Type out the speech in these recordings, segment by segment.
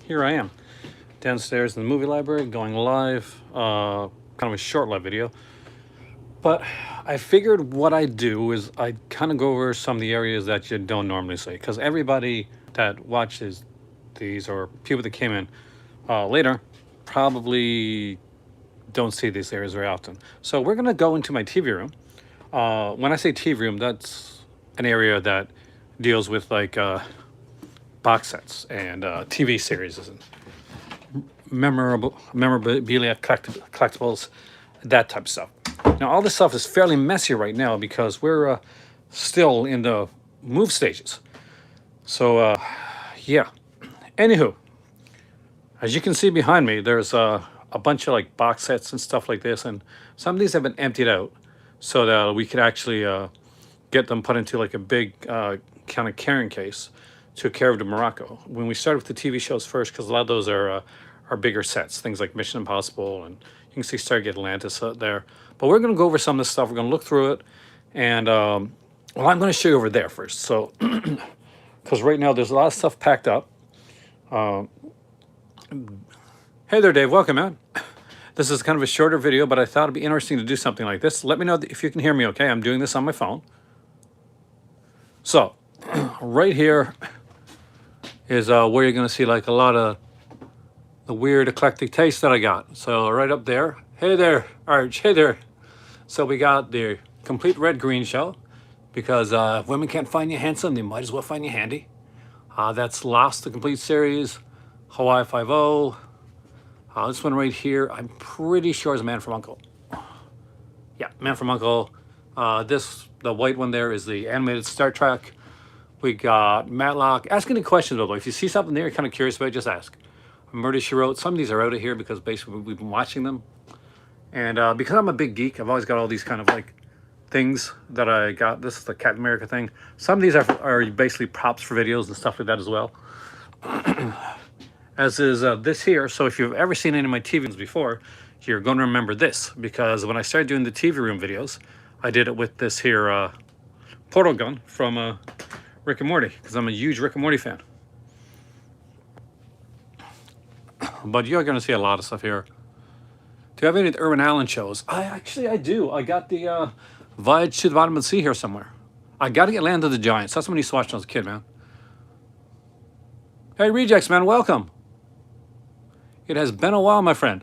here I am downstairs in the movie library going live, kind of a short live video. But I figured what I do is I kind of go over some of the areas that you don't normally see, because everybody that watches these or people that came in later probably don't see these areas very often. So we're gonna go into my TV room. When I say TV room, that's an area that deals with like box sets and TV series and memorabilia, collectibles, that type of stuff. Now, all this stuff is fairly messy right now because we're still in the move stages. So, yeah. Anywho, as you can see behind me, there's a bunch of like box sets and stuff like this, and some of these have been emptied out so that we could actually get them put into like a big kind of carrying case to carry to Morocco. When we started with the TV shows first, because a lot of those are bigger sets, things like Mission Impossible, and you can see Stargate Atlantis there. But we're going to go over some of this stuff. We're going to look through it, and well, I'm going to show you over there first. So, because right now there's a lot of stuff packed up. Hey there, Dave. Welcome, man. This is kind of a shorter video, but I thought it'd be interesting to do something like this. Let me know if you can hear me okay. I'm doing this on my phone. So, right here is where you're going to see like a lot of the weird eclectic taste that I got. So right up there, hey there, Arch, hey there. So we got the complete red-green show, because if women can't find you handsome, they might as well find you handy. That's Lost, the complete series, Hawaii Five-0. This one right here, I'm pretty sure is Man from U.N.C.L.E. Yeah, Man from U.N.C.L.E. The white one there is the animated Star Trek. We got Matlock. Ask any questions, by the way. If you see something there you're kind of curious about, just ask. Murder, She Wrote. Some of these are out of here because basically we've been watching them. And because I'm a big geek, I've always got all these kind of like things that I got. This is the Captain America thing. Some of these are basically props for videos and stuff like that as well. As is this here. So if you've ever seen any of my TV rooms before, you're going to remember this, because when I started doing the TV room videos, I did it with this here portal gun from Rick and Morty, because I'm a huge Rick and Morty fan. But you're going to see a lot of stuff here. Do you have any of the Irwin Allen shows? I do. I got the Voyage to the Bottom of the Sea here somewhere. I got to get Land of the Giants. That's what I used to watch when I was a kid, man. Hey, Rejects, man, welcome. It has been a while, my friend.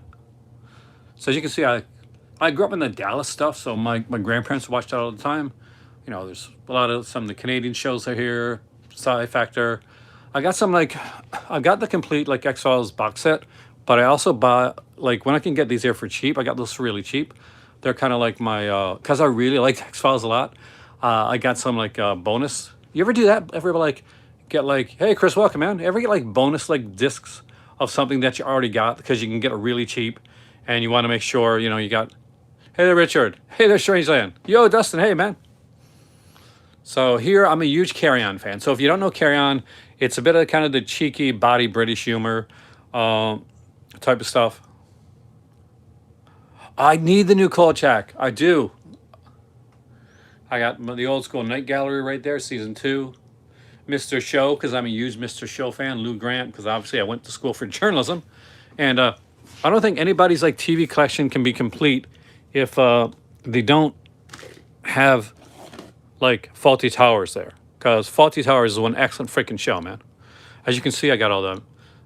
So as you can see, I grew up in the Dallas stuff, so my grandparents watched that all the time. You know, there's a lot of some of the Canadian shows are here, Sci Factor. I got the complete like X-Files box set, but I also bought, like when I can get these here for cheap, I got those really cheap. They're kind of like my, because I really like X-Files a lot. I got some like bonus. You ever do that? Ever like get like, hey Chris, welcome, man. Ever get like bonus like discs of something that you already got because you can get it really cheap, and you want to make sure, you know, you got, hey there, Richard. Hey there, Strangeland. Yo, Dustin. Hey, man. So here, I'm a huge Carry On fan. So if you don't know Carry On, it's a bit of kind of the cheeky body British humor type of stuff. I need the new Kolchak. I do. I got the old school Night Gallery right there, season 2. Mr. Show, because I'm a huge Mr. Show fan. Lou Grant, because obviously I went to school for journalism. And I don't think anybody's like TV collection can be complete if they don't have like Faulty Towers there, because Faulty Towers is one excellent freaking show, man. As you can see, I got all the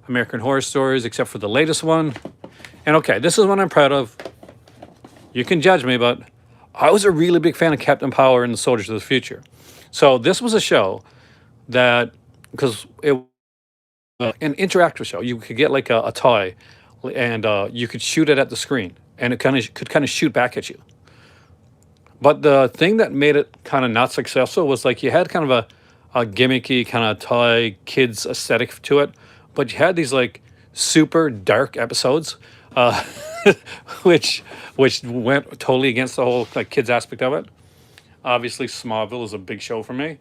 American Horror Stories except for the latest one. And okay, this is one I'm proud of. You can judge me, but I was a really big fan of Captain Power and the Soldiers of the Future. So this was a show that, because it was an interactive show, you could get like a toy, and you could shoot it at the screen, and it could kind of shoot back at you. But the thing that made it kind of not successful was like you had kind of a gimmicky kind of toy kids aesthetic to it, but you had these like super dark episodes, which went totally against the whole like kids aspect of it. Obviously, Smallville is a big show for me.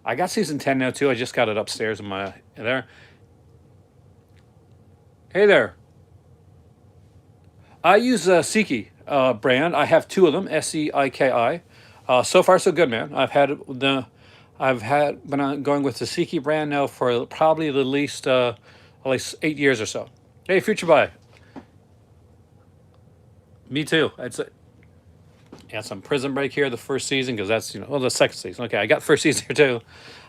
I got season 10 now too. I just got it upstairs in there. Hey there. I use Seiki brand. I have 2 of them, Seiki. So far, so good, man. I've been going with the Seiki brand now for probably the least at least 8 years or so. Hey, Future Boy. Me too. Yeah, some Prison Break here, the first season, because that's, well, the second season. Okay, I got first season here too.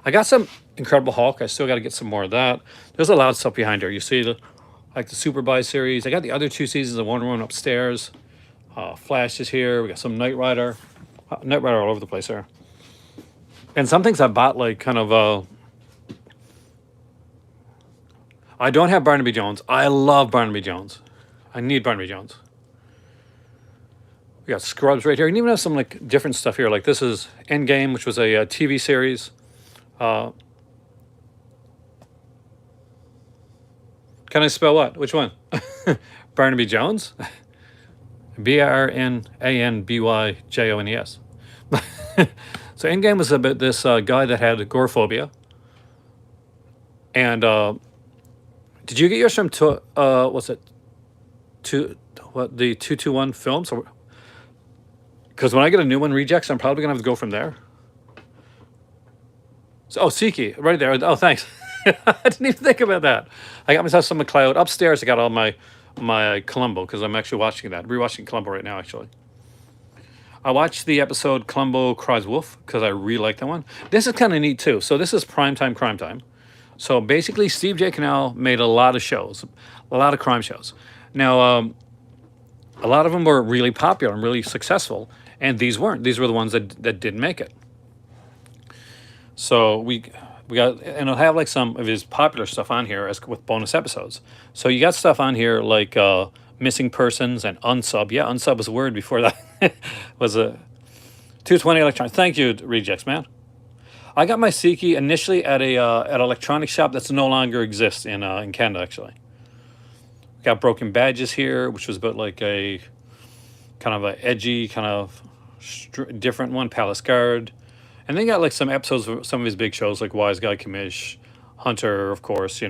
I got some Incredible Hulk. I still got to get some more of that. There's a lot of stuff behind here. You see, like the Superbye series. I got the other 2 seasons of Wonder Woman upstairs. Flash is here. We got some Knight Rider. Knight Rider all over the place there. And some things I bought, like, kind of, I don't have Barnaby Jones. I love Barnaby Jones. I need Barnaby Jones. We got Scrubs right here. And even have some like different stuff here. Like this is Endgame, which was a TV series. Can I spell what? Which one? Barnaby Jones? Barnabyjones. So Endgame was about this guy that had agoraphobia. And did you get yours from what's it? The 221 films? Because when I get a new one, Rejects, I'm probably gonna have to go from there. So, Siki, right there. Oh, thanks. I didn't even think about that. I got myself some McLeod. Upstairs, I got all my Columbo, because I'm actually watching that. Rewatching Columbo right now, actually. I watched the episode Columbo Cries Wolf, because I really like that one. This is kind of neat, too. So this is primetime crime time. So basically, Steve J. Cannell made a lot of shows, a lot of crime shows. Now, a lot of them were really popular and really successful, and these weren't. These were the ones that didn't make it. So we got, and I'll have like some of his popular stuff on here as with bonus episodes. So you got stuff on here like Missing Persons and Unsub. Yeah, Unsub was a word before that. Was a 220 electronic. Thank you, Rejects, man. I got my Siki initially at an electronic shop that's no longer exists in Canada, actually. Got Broken Badges here, which was about like a kind of a edgy, kind of different one, Palace Guard. And then got like some episodes of some of his big shows like Wise Guy Commish, Hunter, of course, they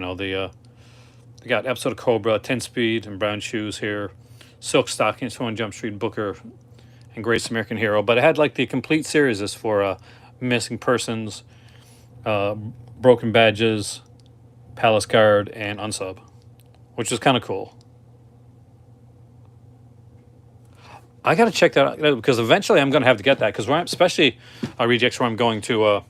got episode of Cobra, 10 Speed and Brown Shoes here, Silk Stockings, 21 Jump Street, Booker, and Greatest American Hero. But I had like the complete series is for Missing Persons, Broken Badges, Palace Guard, and Unsub, which is kind of cool. I got to check that out because eventually I'm going to have to get that because especially Rejects where I'm going to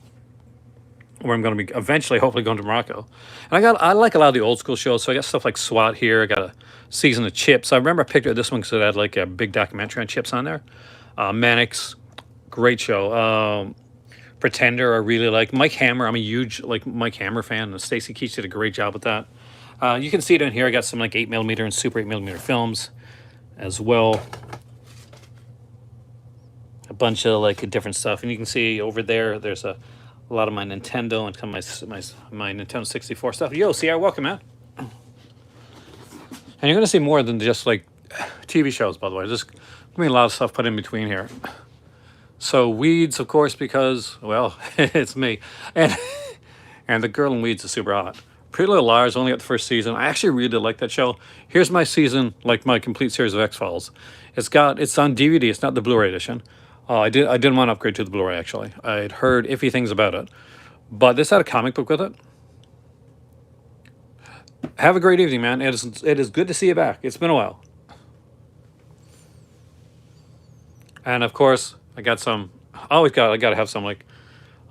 be eventually hopefully going to Morocco. And I like a lot of the old school shows, so I got stuff like SWAT here. I got a season of Chips. I remember I picked up this one because it had like a big documentary on Chips on there. Mannix, great show. Pretender, I really like. Mike Hammer, I'm a huge like Mike Hammer fan. And Stacy Keach did a great job with that. You can see it in here. I got some like 8mm and Super 8mm films as well. A bunch of like different stuff, and you can see over there. There's a lot of my Nintendo and some of my Nintendo 64 stuff. Yo, CR, welcome, man. And you're gonna see more than just like TV shows, by the way. There's gonna be a lot of stuff put in between here. So Weeds, of course, because well, it's me, and the girl in Weeds is super hot. Pretty Little Liars only got the first season. I actually really like that show. Here's my season, like my complete series of X-Files. It's on DVD. It's not the Blu-ray edition. I didn't want to upgrade to the Blu-ray, actually. I'd heard iffy things about it. But this had a comic book with it. Have a great evening, man. It is good to see you back. It's been a while. And, of course, I got some... I got to have some, like,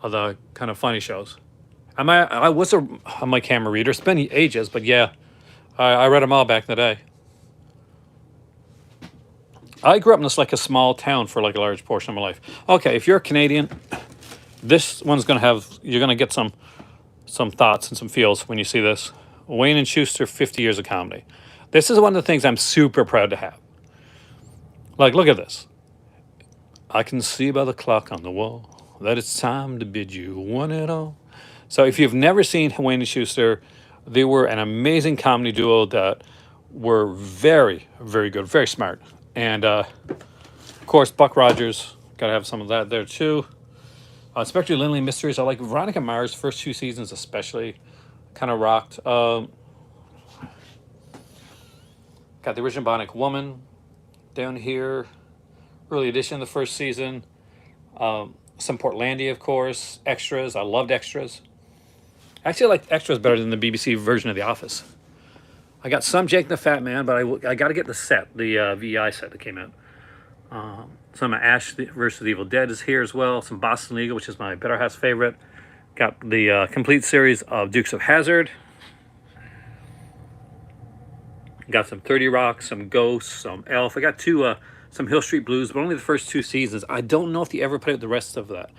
other kind of funny shows. I was a Mike Hammer reader. It's been ages, but yeah. I read them all back in the day. I grew up in this like a small town for like a large portion of my life. Okay, if you're a Canadian, this one's you're gonna get some thoughts and some feels when you see this. Wayne and Schuster, 50 years of comedy. This is one of the things I'm super proud to have. Like, look at this. I can see by the clock on the wall that it's time to bid you one and all. So if you've never seen Wayne and Schuster, they were an amazing comedy duo that were very, very good, very smart. And, of course, Buck Rogers. Got to have some of that there, too. Especially Lindley Mysteries. I like Veronica Mars' first 2 seasons especially. Kind of rocked. Got The Original Bionic Woman down here. Early edition of the first season. Some Portlandia, of course. Extras. I loved Extras. Actually, I liked Extras better than the BBC version of The Office. I got some Jake and the Fat Man, but I got to get the set, the VI set that came out. Some Ash versus the Evil Dead is here as well. Some Boston Legal, which is my Better Half's favorite. Got the complete series of Dukes of Hazzard. Got some 30 Rock, some Ghosts, some Elf. I got some Hill Street Blues, but only the first 2 seasons. I don't know if they ever put out the rest of that.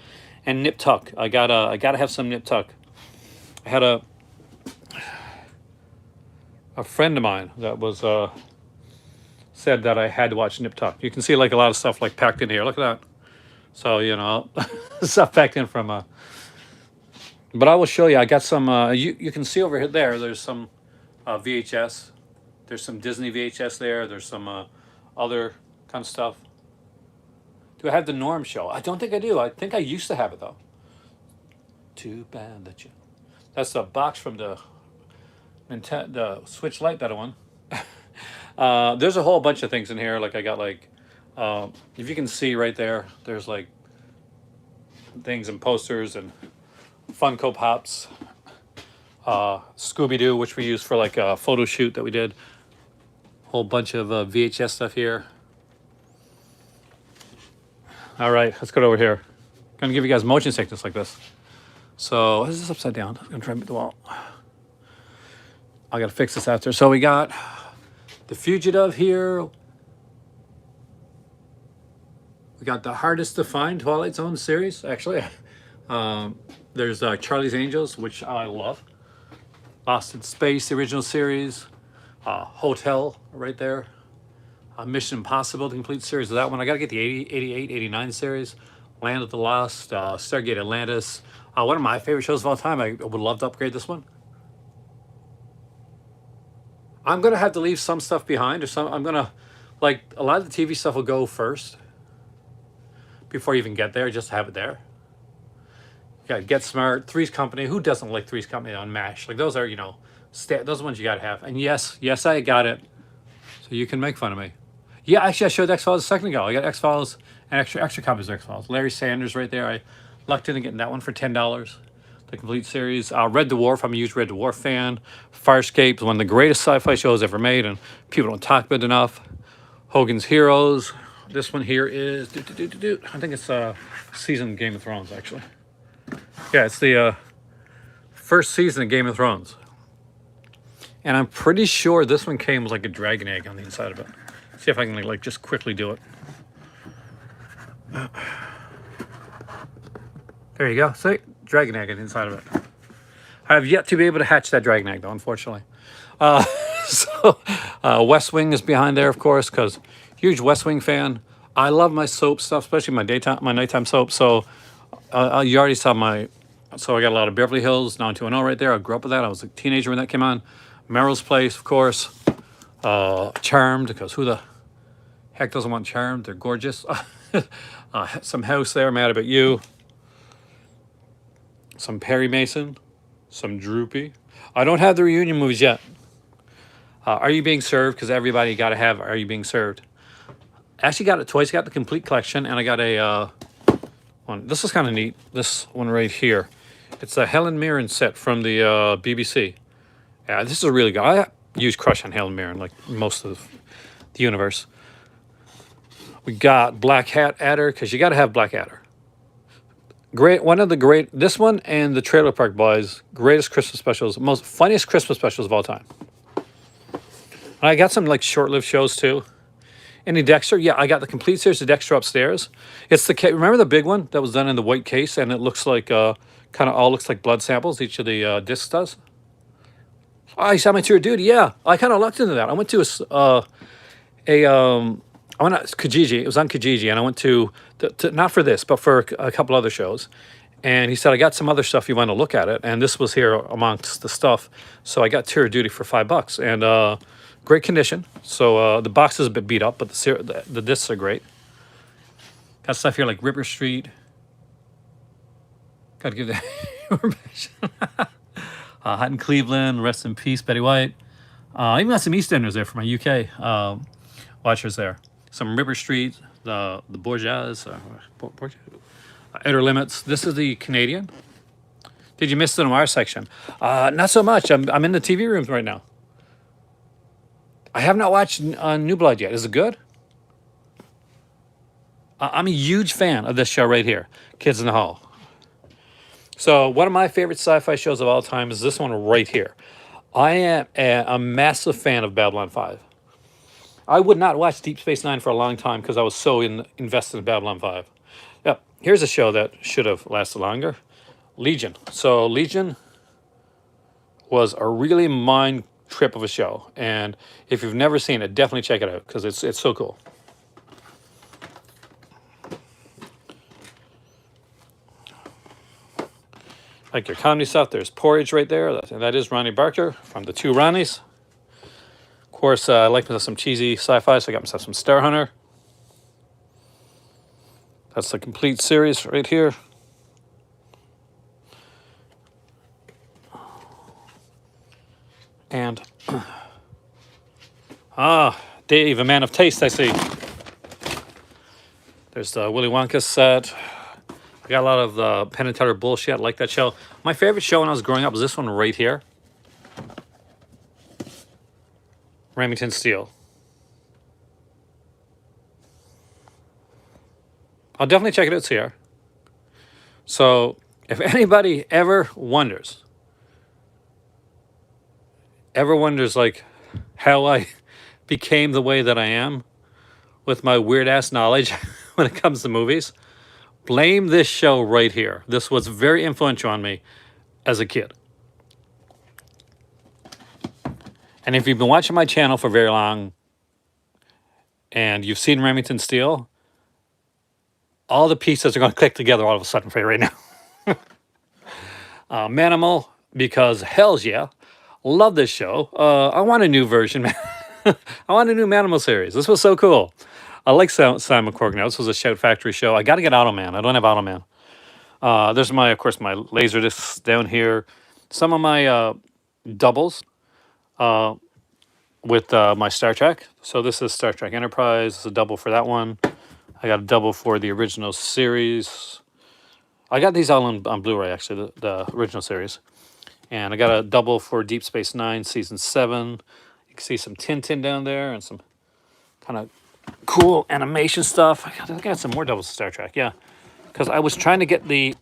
And Nip Tuck. I gotta have some Nip Tuck. I had a friend of mine that was said that I had to watch Nip Tuck. You can see like a lot of stuff like packed in here. Look at that. So you know, stuff packed in from. But I will show you. I got some. You can see over here. There's some VHS. There's some Disney VHS there. There's some other kind of stuff. Do I have the Norm Show? I don't think I do. I think I used to have it though. Too bad that you. That's the box from the Switch Lite, that one. There's a whole bunch of things in here. Like I got like, if you can see right there, there's like things and posters and Funko Pops. Scooby-Doo, which we used for like a photo shoot that we did. Whole bunch of VHS stuff here. All right, let's go over here. I'm gonna give you guys motion sickness like this. So, is this upside down? I'm gonna try to beat the wall. I gotta fix this after. So we got The Fugitive here. We got the Hardest to Find Twilight Zone series, actually. There's Charlie's Angels, which I love. Lost in Space, the original series. Hotel, right there. Mission Impossible, the complete series of that one. I gotta get the 80, 88, 89 series. Land of the Lost, Stargate Atlantis. One of my favorite shows of all time. I would love to upgrade this one. I'm gonna have to leave some stuff behind, or some. I'm gonna, like, a lot of the TV stuff will go first before you even get there, just to have it there. Yeah, Get Smart, Three's Company. Who doesn't like Three's Company on MASH? Like those are, you know, those are ones you gotta have. And yes, I got it. So you can make fun of me. Yeah, actually, I showed X-Files a second ago. I got X-Files and extra copies of X-Files. Larry Sanders right there. I lucked into getting that one for $10. The complete series. Red Dwarf. I'm a huge Red Dwarf fan. Farscape is one of the greatest sci-fi shows ever made, and people don't talk about it enough. Hogan's Heroes. This one here is, I think it's season of Game of Thrones, actually. Yeah, it's the first season of Game of Thrones. And I'm pretty sure this one came with like a dragon egg on the inside of it. See if I can like just quickly do it. There you go. See? Dragon egg on the inside of it. I have yet to be able to hatch that dragon egg though, unfortunately. West Wing is behind there, of course, because huge West Wing fan. I love my soap stuff, especially my nighttime soap. So you already saw so I got a lot of Beverly Hills 90210 right there. I grew up with that. I was a teenager when that came on. Merrill's Place, of course. Charmed, because who the heck doesn't want Charmed? They're gorgeous. Some House there, Mad About You. Some Perry Mason. Some Droopy. I don't have the reunion movies yet. Are You Being Served? Because everybody got to have Are You Being Served? Actually got it twice. Got the complete collection, and I got a one. This is kind of neat. This one right here. It's a Helen Mirren set from the BBC. Yeah, this is a really good. I use crush on Helen Mirren, like most of the universe. We got Black Hat Adder, because you got to have Black Adder. Great, one of the great. This one and the Trailer Park Boys, greatest Christmas specials, most funniest Christmas specials of all time. I got some like short-lived shows too. Any Dexter? Yeah, I got the complete series of Dexter upstairs. It's the remember the big one that was done in the white case, and it looks like kind of all looks like blood samples. Each of the discs does. Oh, you saw my tour of duty. Yeah, I kind of lucked into that. I went to I went to Kijiji. It was on Kijiji, and I went to not for this, but for a couple other shows. And he said, I got some other stuff you want to look at it, and this was here amongst the stuff. So I got tour of duty for $5, and great condition. So the box is a bit beat up, but the discs are great. Got stuff here like Ripper Street. Got to give that information. Hot in Cleveland, Rest in Peace, Betty White. Even got some EastEnders there for my UK watchers there. Some River Street, the Borgias, Outer Limits. This is the Canadian. Did you miss the noir section? Not so much. I'm in the TV rooms right now. I have not watched New Blood yet. Is it good? I'm a huge fan of this show right here, Kids in the Hall. So one of my favorite sci-fi shows of all time is this one right here. I am a massive fan of Babylon 5. I would not watch Deep Space Nine for a long time because I was so invested in Babylon 5. Yep, here's a show that should have lasted longer. Legion. So Legion was a really mind trip of a show, and if you've never seen it, definitely check it out because it's so cool. Like your comedy stuff, there's Porridge right there, and that is Ronnie Barker from the two Ronnies. Of course, I like myself some cheesy sci-fi, so I got myself some Star Hunter. That's the complete series right here. And Dave, a man of taste, I see. There's the Willy Wonka set. I got a lot of the Penn and Teller bullshit. I like that show. My favorite show when I was growing up was this one right here. Remington Steele. I'll definitely check it out, CR. So, if anybody ever wonders like how I became the way that I am with my weird ass knowledge when it comes to movies, blame this show right here. This was very influential on me as a kid. And if you've been watching my channel for very long and you've seen Remington Steele, all the pieces are going to click together all of a sudden for you right now. Manimal, because hells yeah, love this show. I want a new version, man. I want a new Manimal series. This was so cool. I like Simon Cork now. This was a Shout Factory show. I got to get Automan. I don't have Automan. There's my, of course, my laser discs down here. Some of my doubles with my Star Trek. So this is Star Trek Enterprise. This is a double for that one. I got a double for the original series. I got these all on Blu-ray, actually, the original series. And I got a double for Deep Space Nine, Season 7. You can see some Tintin down there and some kind of cool animation stuff. I think I got some more doubles of Star Trek, yeah. Because I was trying to get the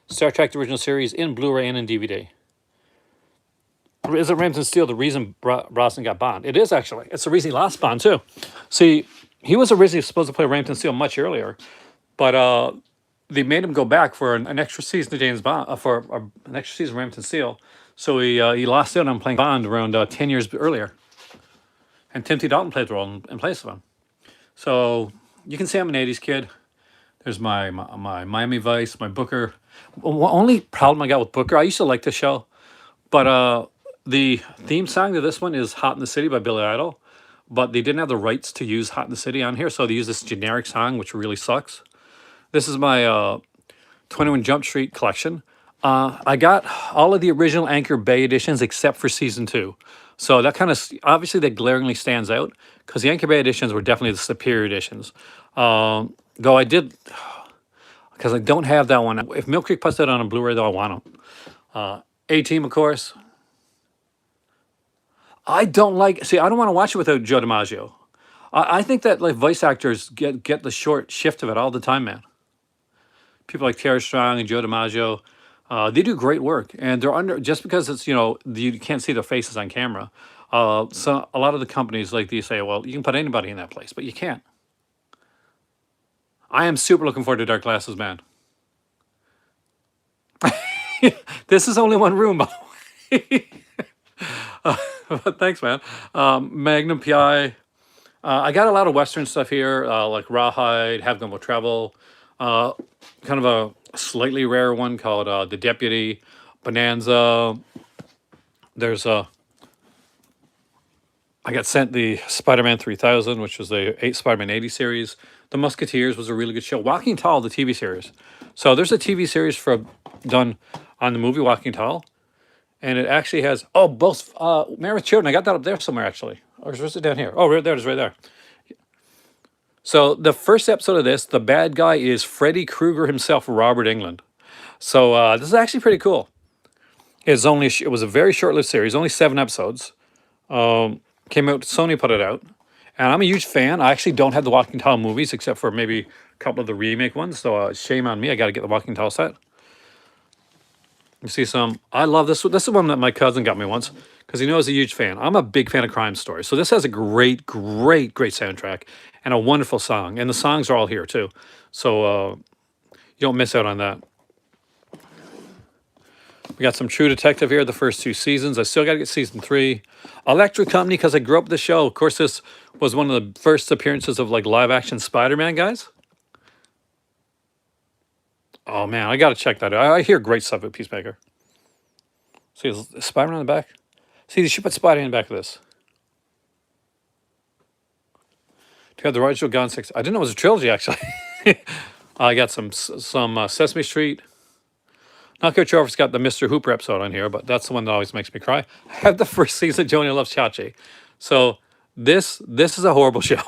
Star Trek the original series in Blu-ray and in DVD. Is it Remington Steele the reason Brosnan got Bond? It is, actually. It's the reason he lost Bond, too. See, he was originally supposed to play Remington Steele much earlier, but they made him go back for an extra season of James Bond, an extra season of Remington Steele. So he lost out on playing Bond around 10 years earlier. And Timothy Dalton played the role in place of him. So you can see I'm an 80s kid. There's my Miami Vice, my Booker. Only problem I got with Booker, I used to like the show, but the theme song to this one is Hot in the City by Billy Idol, but they didn't have the rights to use Hot in the City on here, so they used this generic song, which really sucks. This is my 21 Jump Street collection. I got all of the original Anchor Bay editions except for Season 2. So that kind of, obviously that glaringly stands out because the Anchor Bay editions were definitely the superior editions. Though I did, because I don't have that one. If Mill Creek puts that on a Blu-ray, though, I want them. A-Team, of course. I don't want to watch it without Joe DiMaggio. I think that like voice actors get the short shift of it all the time, man. People like Tara Strong and Joe DiMaggio, they do great work, and they're under just because it's you can't see their faces on camera. So a lot of the companies like these say, well, you can put anybody in that place, but you can't. I am super looking forward to Dark Glasses, man. This is only one room, by the way. But thanks, man. Magnum PI. I got a lot of Western stuff here, like Rawhide, Have Gun Will Travel. Kind of a slightly rare one called The Deputy, Bonanza. There's I got sent the Spider-Man 3000, which was the Spider-Man 80 series. The Musketeers was a really good show. Walking Tall, the TV series. So there's a TV series done on the movie Walking Tall. And it actually has, both, Married with Children. I got that up there somewhere, actually. Or is it down here? Oh, right there, it is right there. So the first episode of this, the bad guy is Freddy Krueger himself, Robert Englund. So this is actually pretty cool. It was a very short-lived series, only 7 episodes. Came out, Sony put it out. And I'm a huge fan. I actually don't have the Walking Tall movies except for maybe a couple of the remake ones. So shame on me. I got to get the Walking Tall set. You see some. I love this one. This is one that my cousin got me once because he knows a huge fan. I'm a big fan of crime stories. So this has a great, great, great soundtrack and a wonderful song. And the songs are all here too. So you don't miss out on that. We got some True Detective here, the first 2 seasons. I still got to get season 3. Electric Company, because I grew up with the show. Of course, this was one of the first appearances of like live action Spider-Man, guys. Oh man, I got to check that out. I hear great stuff at Peacemaker. See, is Spider-Man on the back? See, they should put Spider in the back of this. Do you have the original Gone 6? I didn't know it was a trilogy, actually. I got some Sesame Street. Not quite sure if it's got the Mr. Hooper episode on here, but that's the one that always makes me cry. I have the first season of Joni Loves Chachi. So this is a horrible show.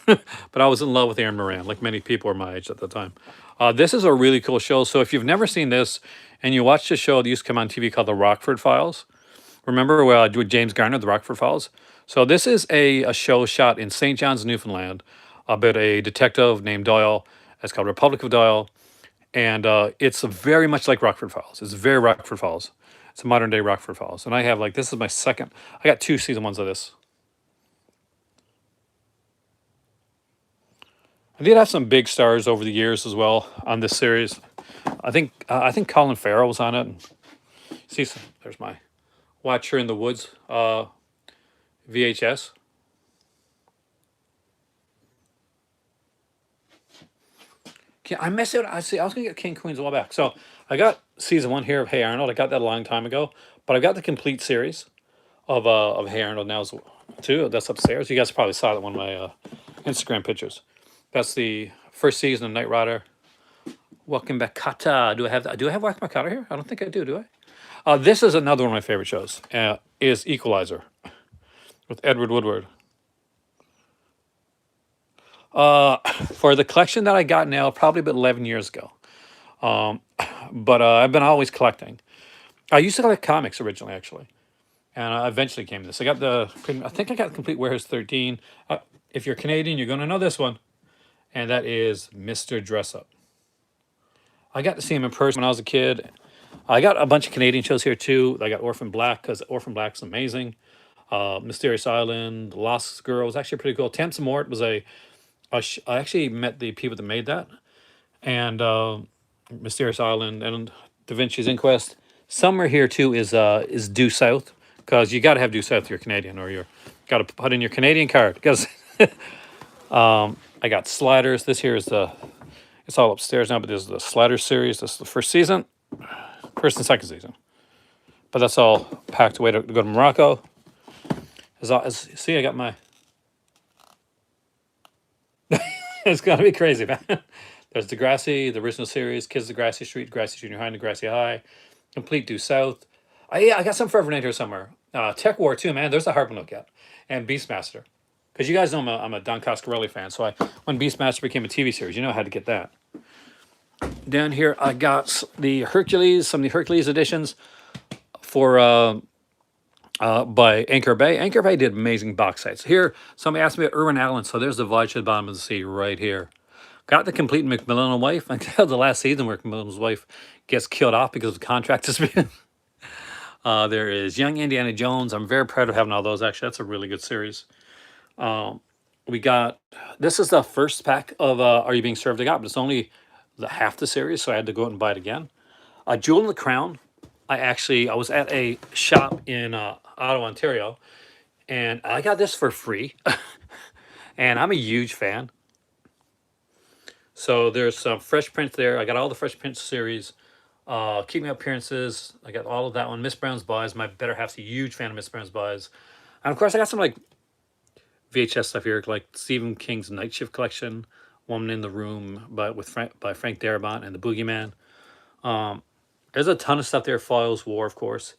But I was in love with Aaron Moran, like many people were my age at the time. This is a really cool show. So if you've never seen this and you watched a show that used to come on TV called The Rockford Files, remember with James Garner, The Rockford Files? So this is a show shot in St. John's, Newfoundland, about a detective named Doyle. It's called Republic of Doyle. And it's very much like Rockford Files. It's very Rockford Files. It's a modern day Rockford Files. And I have like, this is my second, I got 2 season 1s of this. I did have some big stars over the years as well on this series. I think Colin Farrell was on it. And see, there's my Watcher in the Woods VHS. I missed out. I was gonna get King Queens a while back. So I got season 1 here of Hey Arnold. I got that a long time ago, but I got the complete series of Hey Arnold now 2. That's upstairs. You guys probably saw that one of my Instagram pictures. That's the first season of Knight Rider. Welcome back, Kata. Do I have that? Do I have Welcome Back Kata here? I don't think I do. Do I? This is another one of my favorite shows. Is Equalizer with Edward Woodward. For the collection that I got now, probably about 11 years ago. But I've been always collecting. I used to collect comics originally, actually. And I eventually came to this. I think I got Complete Warehouse 13. If you're Canadian, you're going to know this one. And that is Mr. Dressup. I got to see him in person when I was a kid. I got a bunch of Canadian shows here too. I got Orphan Black, because Orphan Black's amazing. Mysterious Island, Lost Girl was actually pretty cool. Temps and Mort was I actually met the people that made that. And Mysterious Island and Da Vinci's Inquest. Somewhere here too is Due South, because you got to have Due South if you're Canadian, or you're got to put in your Canadian card. Because I got Sliders. This here is it's all upstairs now, but this is the Sliders series. This is the first season, first and second season. But that's all packed away to go to Morocco. See, I got my. It's gonna be crazy, man. There's Degrassi, the original series, Kids Degrassi Street, Degrassi Junior High, and Degrassi High, Complete Due South. I got some Forever Night here somewhere. Tech War too, man. There's the Harp look at, and Beastmaster. Because you guys know I'm a Don Coscarelli fan, so when Beastmaster became a TV series, I had to get that. Down here, I got some of the Hercules editions for by Anchor Bay. Anchor Bay did amazing box sets. Here, somebody asked me about Irwin Allen, so there's the Voyage to the Bottom of the Sea right here. Got the complete Macmillan and Wife until the last season where Macmillan's wife gets killed off because of contract dispute. There is Young Indiana Jones. I'm very proud of having all those, actually. That's a really good series. We got, this is the first pack of Are You Being Served? I got, but it's only half the series, so I had to go out and buy it again. Jewel and the Crown. I was at a shop in Ottawa, Ontario, and I got this for free. And I'm a huge fan. So there's some Fresh Prince there. I got all the Fresh Prince series. Keep Me Appearances. I got all of that one. Miss Brown's Buys. My better half's a huge fan of Miss Brown's Buys. And of course, I got some like VHS stuff here, like Stephen King's Night Shift collection, Woman in the Room by Frank Darabont and the Boogeyman. There's a ton of stuff there. Foyle's War, of course.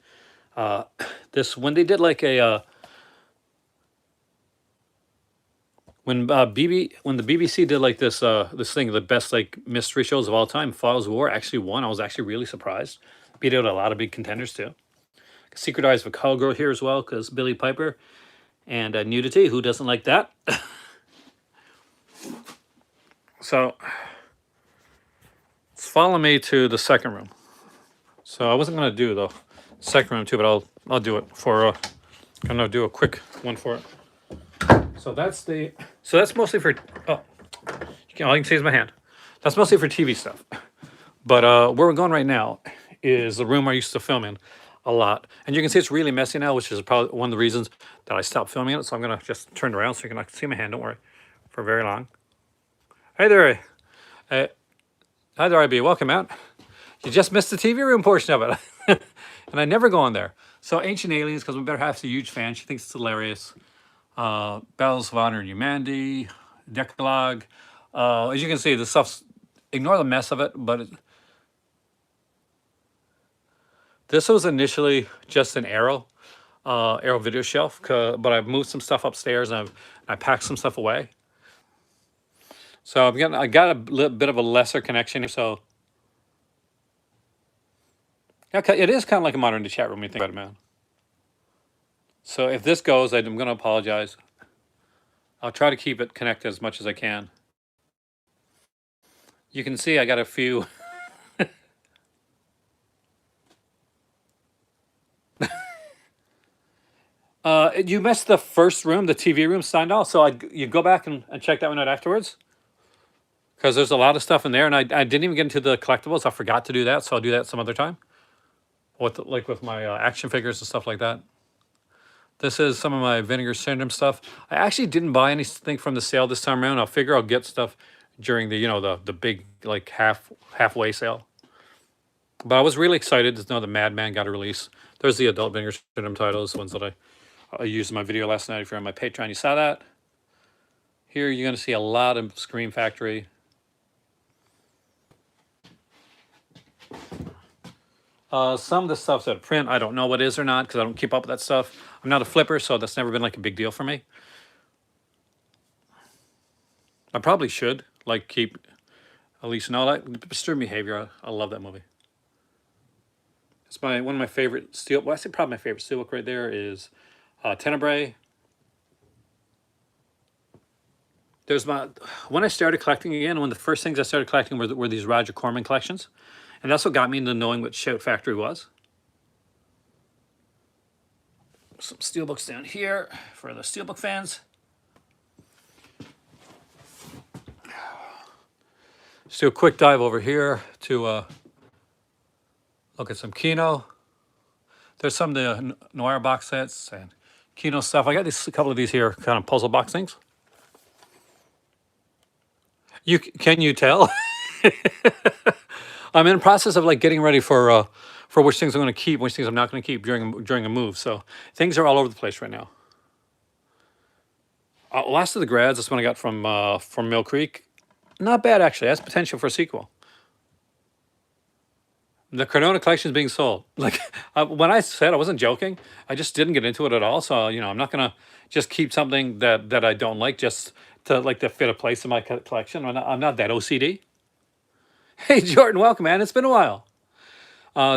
When they did like a when the BBC did like this thing, the best like mystery shows of all time, Foyle's War actually won. I was actually really surprised. Beat out a lot of big contenders too. Secret Eyes of a Cowgirl here as well, because Billy Piper. and nudity. Who doesn't like that? So follow me to the second room. So I wasn't gonna do the second room too, but I'll do it for. Gonna do a quick one for it. So that's mostly for. Oh, all you can see is my hand. That's mostly for TV stuff. But where we're going right now is the room I used to film in a lot. And you can see it's really messy now, which is probably one of the reasons that I stopped filming it. So I'm going to just turn it around so you can see my hand, don't worry, for very long. Hey there. Hi there, IB. Welcome out. You just missed the TV room portion of it. And I never go in there. So Ancient Aliens, because my better half's a huge fan. She thinks it's hilarious. Bells of Honor and Humanity, Decalogue. As you can see, the stuff's, ignore the mess of it, but this was initially just an Arrow video shelf, but I've moved some stuff upstairs and I packed some stuff away. So I got a little bit of a lesser connection here. So okay, it is kind of like a modern day chat room when you think about it, man. So if this goes, I'm going to apologize. I'll try to keep it connected as much as I can. You can see I got a few. You missed the first room, the TV room, signed off. So you go back and check that one out afterwards. Because there's a lot of stuff in there. And I didn't even get into the collectibles. I forgot to do that. So I'll do that some other time. Like with my action figures and stuff like that. This is some of my Vinegar Syndrome stuff. I actually didn't buy anything from the sale this time around. I'll figure I'll get stuff during the big like halfway sale. But I was really excited to know the Madman got a release. There's the adult Vinegar Syndrome titles, the ones that I used in my video last night. If you're on my Patreon, you saw that. Here you're going to see a lot of Scream Factory. Some of the stuff's out of print. I don't know what is or not because I don't keep up with that stuff. I'm not a flipper, so that's never been like a big deal for me. I probably should like keep at least know that Disturbed Behavior. I love that movie. It's one of my favorite steel. Well, I say probably my favorite steelbook right there is Tenebrae. When I started collecting again, one of the first things I started collecting were these Roger Corman collections. And that's what got me into knowing what Shout Factory was. Some steelbooks down here for the steelbook fans. Let's do a quick dive over here to look at some Kino. There's some of the Noir box sets and Kino stuff. I got a couple of these here, kind of puzzle box things. Can you tell? I'm in the process of like getting ready for which things I'm going to keep, which things I'm not going to keep during a move. So things are all over the place right now. Last of the Grads, that's one I got from Mill Creek. Not bad actually. That's potential for a sequel. The Cardona collection is being sold. Like when I said I wasn't joking, I just didn't get into it at all. So I'm not gonna just keep something that I don't like just to fit a place in my collection. I'm not that OCD. Hey Jordan, welcome man. It's been a while.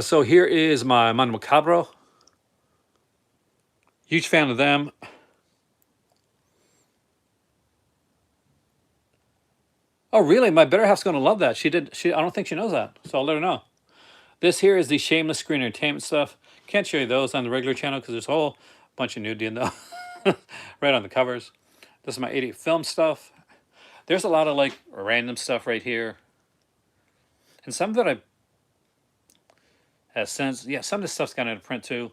So here is my Mondo Macabro. Huge fan of them. Oh really? My better half's gonna love that. I don't think she knows that. So I'll let her know. This here is the Shameless Screen Entertainment stuff. Can't show you those on the regular channel because there's a whole bunch of nudity in those. Right on the covers. This is my 88 film stuff. There's a lot of like random stuff right here. And some that I have since, yeah, some of this stuff's gone out of print too.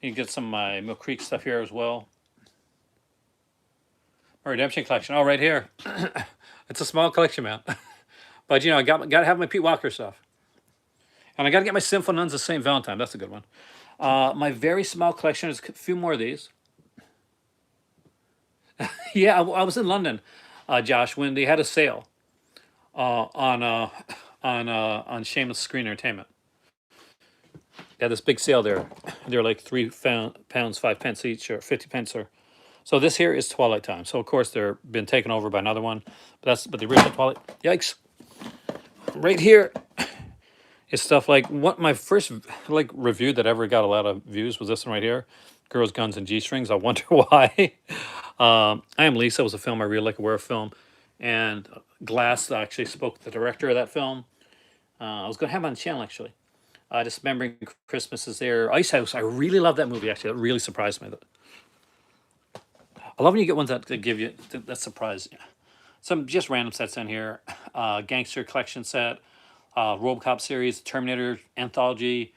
You can get some of my Mill Creek stuff here as well. My Redemption collection, oh, right here. It's a small collection, man. But I got to have my Pete Walker stuff. And I got to get my Sinful Nuns of St. Valentine. That's a good one. My very small collection is a few more of these. Yeah, I was in London, Josh, when they had a sale on Shameless Screen Entertainment. They had this big sale there. They're like £3, 5 pence each, or 50 pence. So this here is Twilight Time. So of course they're been taken over by another one. But the original Twilight. Yikes! Right here. It's stuff like what my first like review that ever got a lot of views was this one right here, Girls, Guns, and G-Strings. I wonder why. I Am Lisa was a film I really like, a werewolf film. And Glass actually spoke to the director of that film. I was going to have him on the channel, actually. Just remembering Christmas is there. Ice House, I really love that movie, actually. It really surprised me. I love when you get ones that give you, that surprise you. Some just random sets in here. Gangster collection set, Robocop series, Terminator anthology,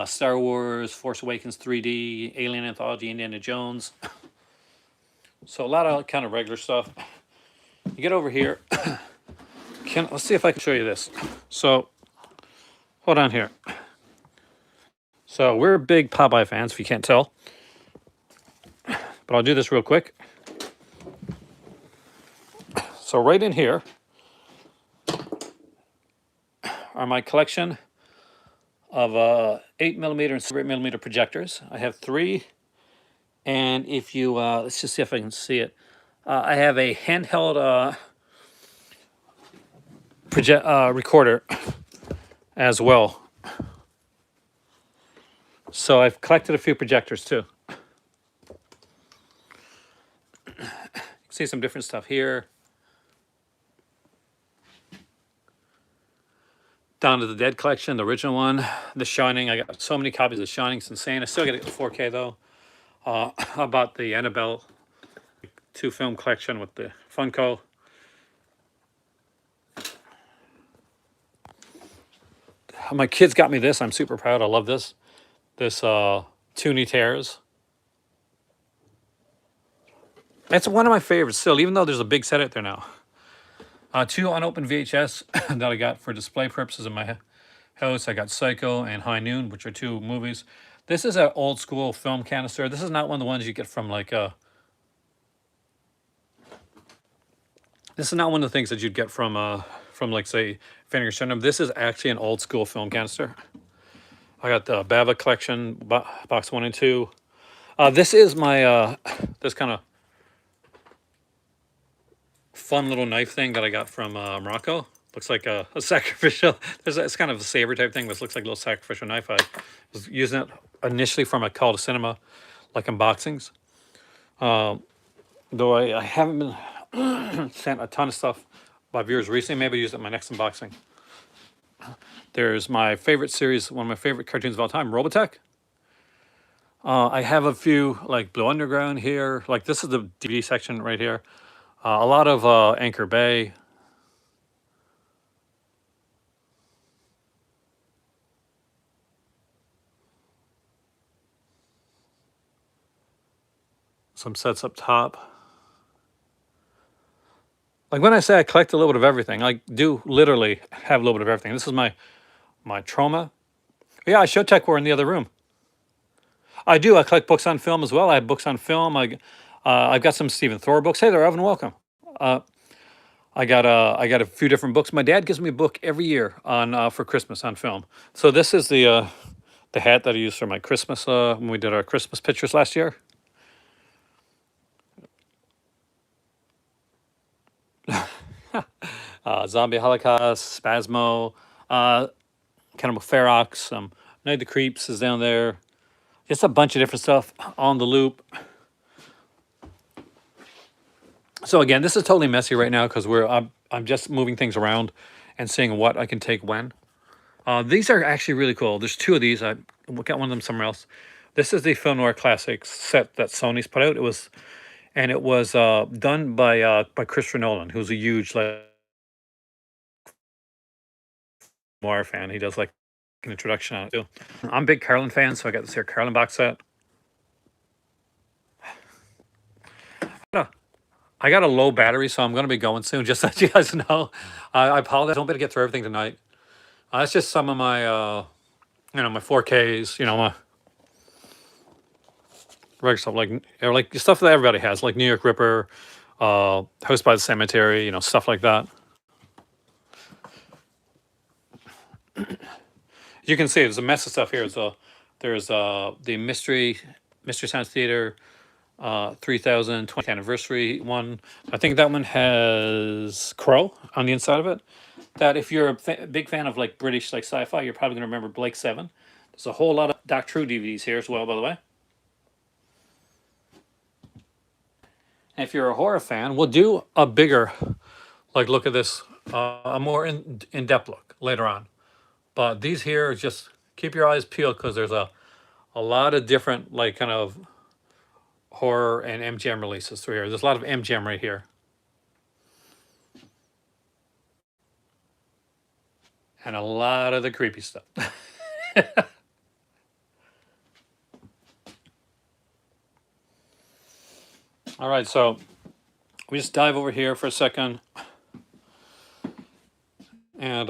Star Wars, Force Awakens 3D, Alien anthology, Indiana Jones. So a lot of kind of regular stuff. You get over here. Let's see if I can show you this. So, hold on here. So we're big Popeye fans, if you can't tell. But I'll do this real quick. So right in here are my collection of 8mm and 7mm projectors. I have 3. And if you, let's just see if I can see it. I have a handheld recorder as well. So I've collected a few projectors too. You can see some different stuff here. Dawn of the Dead collection, the original one. The Shining, I got so many copies of The Shining, it's insane. I still got it in 4K though. I bought the Annabelle 2 film collection with the Funko. My kids got me this. I'm super proud. I love this. This Toonie Tears. It's one of my favorites still, even though there's a big set out there now. 2 unopened VHS that I got for display purposes in my house. I got Psycho and High Noon, which are 2 movies. This is an old school film canister. This is not one of the ones you get from like this is not one of the things that you'd get from like say Finnegan Stratton. This is actually an old school film canister. I got the Bava collection, box 1 and 2. This is my this kind of fun little knife thing that I got from Morocco. Looks like a sacrificial. It's kind of a saber type thing, but it looks like a little sacrificial knife. I was using it initially from a call to cinema, like unboxings. Though I haven't been sent a ton of stuff by viewers recently. Maybe I'll use it in my next unboxing. There's my favorite series, one of my favorite cartoons of all time, Robotech. I have a few like Blue Underground here. Like this is the DVD section right here. A lot of Anchor Bay. Some sets up top. Like when I say I collect a little bit of everything, I do literally have a little bit of everything. This is my Trauma. Yeah, I showed Tech War in the other room. I do. I collect books on film as well. I have books on film. I've got some Stephen Thor books. Hey there, Evan. Welcome. I got a few different books. My dad gives me a book every year on for Christmas on film. So this is the hat that I used for my Christmas when we did our Christmas pictures last year. Zombie Holocaust, Spasmo, Cannibal Ferox, Night of the Creeps is down there. Just a bunch of different stuff on the loop. So again, this is totally messy right now because I'm just moving things around and seeing what I can take when. These are actually really cool. There's 2 of these. I got one of them somewhere else. This is the Film Noir Classics set that Sony's put out. It was done by Christopher Nolan, who's a huge like noir fan. He does like an introduction on it too. I'm a big Carlin fan, so I got this here Carlin box set. I got a low battery, so I'm going to be going soon, just so you guys know. I apologize. I don't be able to get through everything tonight. That's just some of my, my 4Ks, my regular stuff, like stuff that everybody has, like New York Ripper, House by the Cemetery, stuff like that. You can see there's a mess of stuff here. So there's the Mystery Science Theater, 3020th anniversary one. I think that one has Crow on the inside of it. That if you're a big fan of like British like sci-fi, you're probably gonna remember Blake Seven. There's a whole lot of Doctor Who DVDs here as well, by the way. And if you're a horror fan, we'll do a bigger like look at this, a more in-depth look later on. But these here, just keep your eyes peeled because there's a lot of different like kind of horror and MGM releases through here. There's a lot of MGM right here. And a lot of the creepy stuff. All right, so we just dive over here for a second. And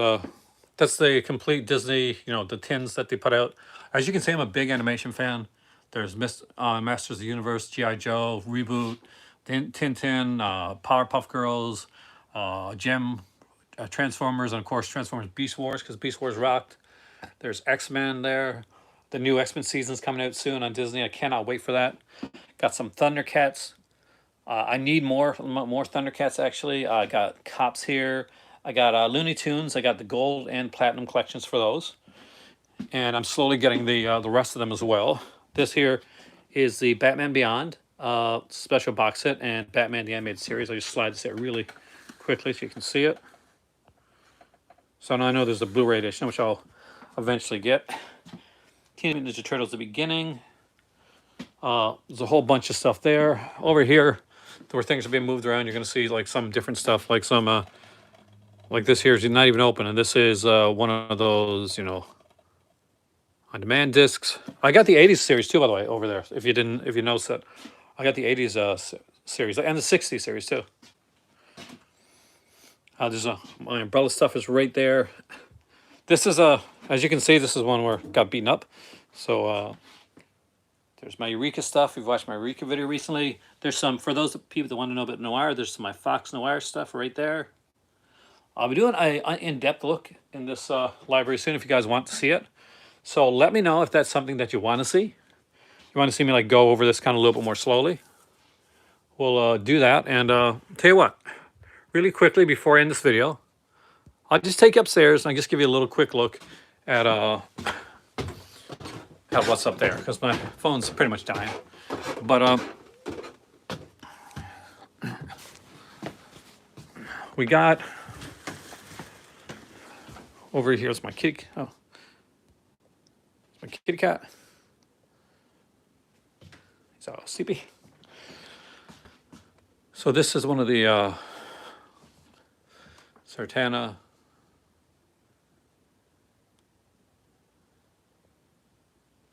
that's the complete Disney, you know, the tins that they put out. As you can see, I'm a big animation fan. There's Masters of the Universe, G.I. Joe, Reboot, Tintin, Powerpuff Girls, Gem, Transformers, and of course Transformers Beast Wars, because Beast Wars rocked. There's X-Men there. The new X-Men season's coming out soon on Disney. I cannot wait for that. Got some Thundercats. I need more Thundercats, actually. I got Cops here. I got Looney Tunes. I got the gold and platinum collections for those. And I'm slowly getting the rest of them as well. This here is the Batman Beyond special box set and Batman the Animated Series. I'll just slide this out really quickly so you can see it. So now I know there's a Blu-ray edition, which I'll eventually get. Teenage Mutant Ninja Turtles, the beginning. There's a whole bunch of stuff there. Over here, where things are being moved around, you're going to see like some different stuff, like some, like this here is not even open, and this is one of those, you know, on-demand discs. I got the '80s series too, by the way, over there. If you noticed that, I got the '80s series and the '60s series too. There's my umbrella stuff is right there. This is as you can see, this is one where it got beaten up. So there's my Eureka stuff. If you've watched my Eureka video recently, there's some, for those people that want to know about Noir, there's some of my Fox Noir stuff right there. I'll be doing an in-depth look in this library soon if you guys want to see it. So let me know if that's something that you want to see. You want to see me like go over this kind of a little bit more slowly. We'll do that. And tell you what, really quickly before I end this video, I'll just take you upstairs and I'll just give you a little quick look at what's up there, because my phone's pretty much dying. But we got over here's my kitty. Oh, my kitty cat. He's all sleepy. So this is one of the Sartana.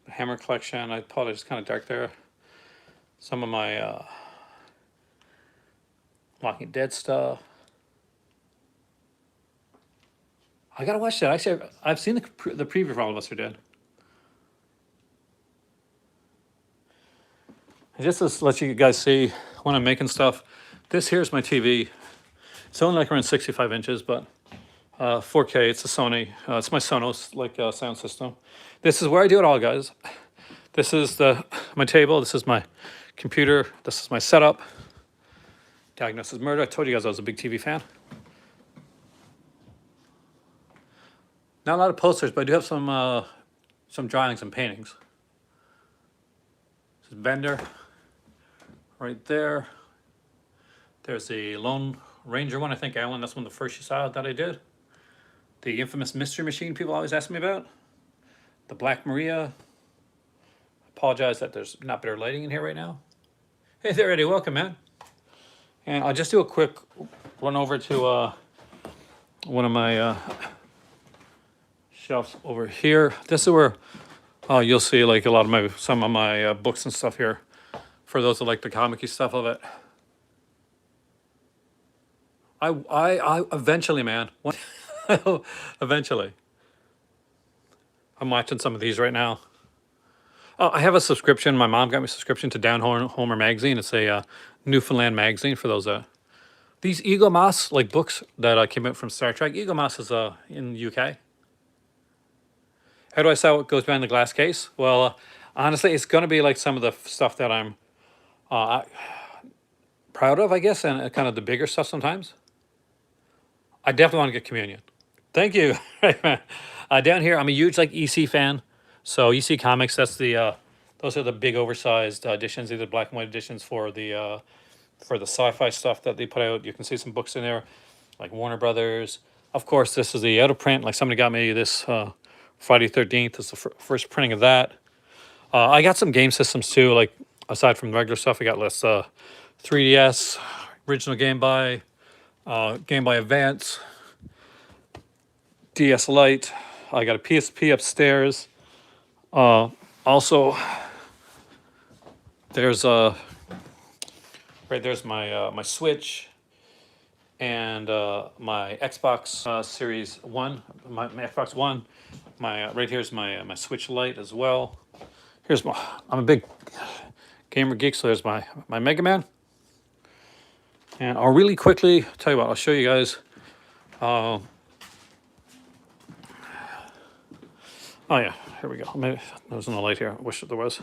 Hammer collection. I apologize, it's kind of dark there. Some of my Walking Dead stuff. I gotta watch that. Actually, I've seen the preview for All of Us Are Dead. And just to let you guys see when I'm making stuff, this here's my TV. It's only like around 65 inches, but 4K. It's a Sony. It's my Sonos like sound system. This is where I do it all, guys. This is my table. This is my computer. This is my setup. Diagnosis Murder. I told you guys I was a big TV fan. Not a lot of posters, but I do have some drawings and paintings. This is Bender right there. There's the Lone Ranger one. I think, Alan, that's one of the first you saw that I did. The infamous Mystery Machine people always ask me about. The Black Maria. Apologize that there's not better lighting in here right now. Hey there, Eddie. Welcome, man. And I'll just do a quick run over to one of my shelves over here. This is where you'll see like a lot of some of my books and stuff here. For those that like the comic-y stuff of it. I eventually, man. Eventually. I'm watching some of these right now. Oh, I have a subscription. My mom got me a subscription to Down Homer magazine. It's a Newfoundland magazine for those. These Eagle Moss like books that came out from Star Trek. Eagle Moss is in the UK. How do I say what goes behind the glass case? Well, honestly, it's going to be like some of the stuff that I'm I, proud of, I guess, and kind of the bigger stuff sometimes. I definitely want to get communion. Thank you. Down here, I'm a huge like EC fan. So EC Comics, that's the those are the big oversized editions, either black and white editions for the sci-fi stuff that they put out. You can see some books in there, like Warner Brothers. Of course, this is the out of print. Like somebody got me this Friday 13th. It's the first printing of that. I got some game systems too. Like aside from the regular stuff, I got less 3DS, original Game Boy Advance, DS Lite. I got a PSP upstairs. Also, there's right there's my Switch and my Xbox Series One, my Xbox One. My right here's my Switch Lite as well. Here's my I'm a big gamer geek, so there's my Mega Man. And I'll really quickly tell you what, I'll show you guys. Oh yeah, here we go. Maybe there's no light here. I wish there was.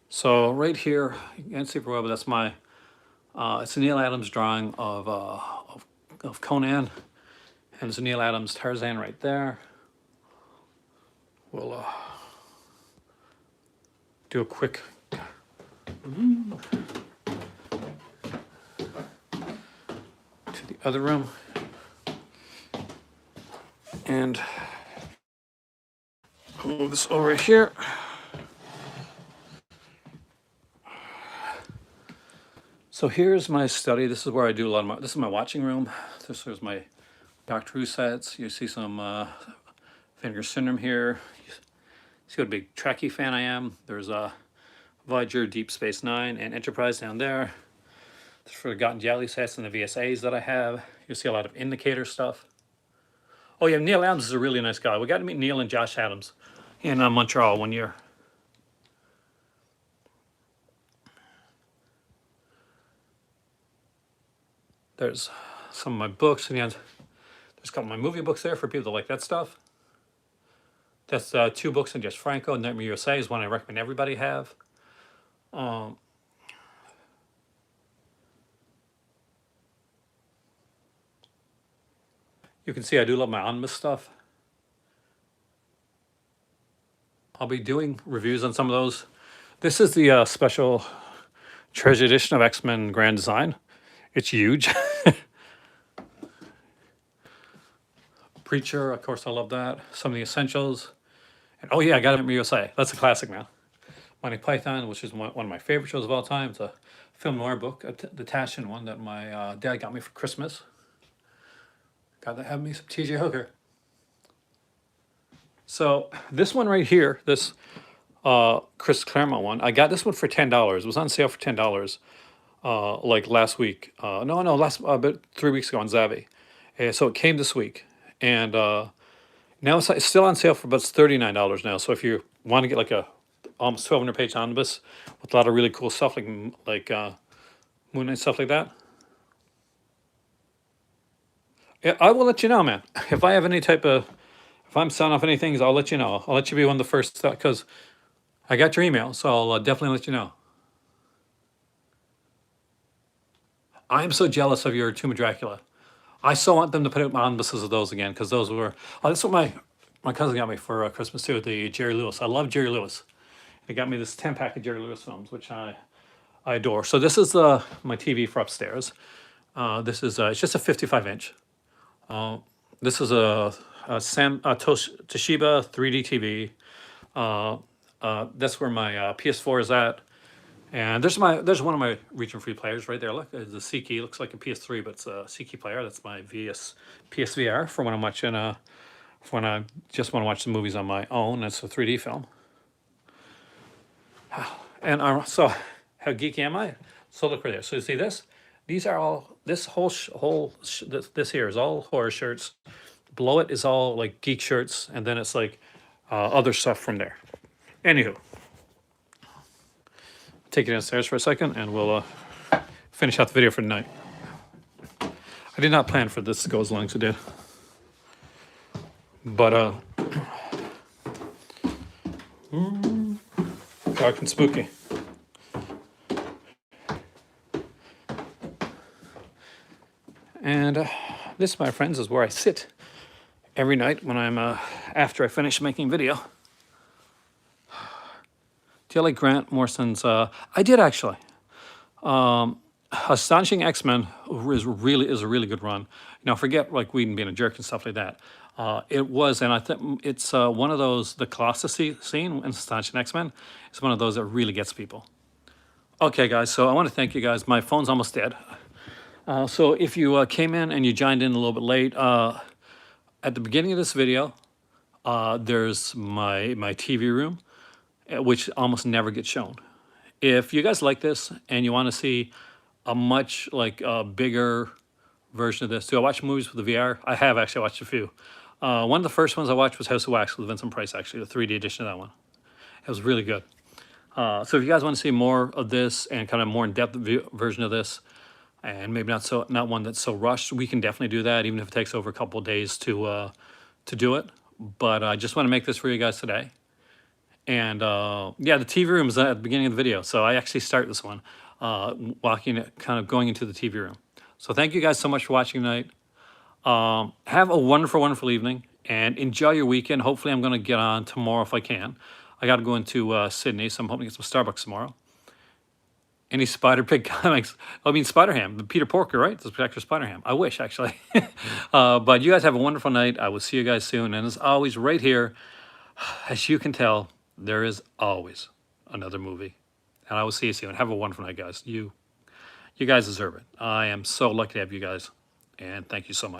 So right here, you can't see for well, but that's my. It's a Neil Adams drawing of Conan, and it's a Neil Adams Tarzan right there. We'll do a quick. To the other room, and move this over here. So here's my study. This is where I do a lot of my, this is my watching room. This is my Doctor Who sets. You see some Vinegar Syndrome here. You see what a big Trekkie fan I am. There's Voyager, Deep Space Nine, and Enterprise down there. There's Forgotten Jelly sets and the VSAs that I have. You see a lot of indicator stuff. Oh yeah, Neil Adams is a really nice guy. We got to meet Neil and Josh Adams in Montreal one year. There's some of my books, and there's a couple of my movie books there for people that like that stuff. That's 2 books in just Franco. Nightmare USA is one I recommend everybody have. You can see I do love my omnibus stuff. I'll be doing reviews on some of those. This is the special treasure edition of X-Men Grand Design. It's huge. Preacher, of course, I love that. Some of the Essentials. And oh yeah, I got it at USA. That's a classic now. Monty Python, which is one of my favorite shows of all time. It's a film noir book, the Taschen one that my dad got me for Christmas. Got to have me some T.J. Hooker. So this one right here, this Chris Claremont one, I got this one for $10. It was on sale for $10, like last week. About 3 weeks ago on Zavi. And so it came this week, and now it's still on sale for about $39 now. So if you want to get like a almost 1,200-page omnibus with a lot of really cool stuff like Moon Knight stuff like that. Yeah, I will let you know, man. If I have any type of, if I'm selling off any things, I'll let you know. I'll let you be one of the first, because I got your email, so I'll definitely let you know. I am so jealous of your Tomb of Dracula. I so want them to put out omnibuses of those again, because those were, that's what my cousin got me for Christmas too, the Jerry Lewis. I love Jerry Lewis. He got me this 10-pack of Jerry Lewis films, which I adore. So this is my TV for upstairs. This is, it's just a 55-inch. This is a Toshiba 3D TV. That's where my PS4 is at. And there's one of my region-free players right there. Look, the C-Key looks like a PS3, but it's a C-Key player. That's my PSVR for when I'm watching for when I just want to watch the movies on my own. It's a 3D film. And so how geeky am I? So look right there. So you see this? These are all, this this here is all horror shirts. Below it is all like geek shirts, and then it's like other stuff from there. Anywho, take it downstairs for a second, and we'll finish out the video for tonight. I did not plan for this to go as long as it did, but dark and spooky. And this, my friends, is where I sit every night when I'm after I finish making video. Do you like Grant Morrison's? I did actually. Astonishing X-Men is a really good run. Now forget like Whedon being a jerk and stuff like that. It was, and I think it's one of those, the Colossus scene in Astonishing X-Men is one of those that really gets people. Okay, guys, so I want to thank you guys. My phone's almost dead. So if you came in and you joined in a little bit late, at the beginning of this video, there's my TV room, which almost never gets shown. If you guys like this and you want to see a much bigger version of this, do I watch movies with the VR? I have actually watched a few. One of the first ones I watched was House of Wax with Vincent Price, actually, the 3D edition of that one. It was really good. So if you guys want to see more of this and kind of more in-depth version of this, and maybe not one that's so rushed, we can definitely do that, even if it takes over a couple of days to do it. But I just want to make this for you guys today. And yeah, the TV room is at the beginning of the video, so I actually start this one kind of going into the TV room. So thank you guys so much for watching tonight. Have a wonderful, wonderful evening, and enjoy your weekend. Hopefully I'm going to get on tomorrow if I can. I got to go into Sydney, so I'm hoping to get some Starbucks tomorrow. Any Spider-Pig comics? I mean, Spider-Ham, the Peter Porker, right? The Spectre Spider-Ham. I wish, actually. But you guys have a wonderful night. I will see you guys soon. And as always, right here, as you can tell, there is always another movie. And I will see you soon. Have a wonderful night, guys. You guys deserve it. I am so lucky to have you guys. And thank you so much.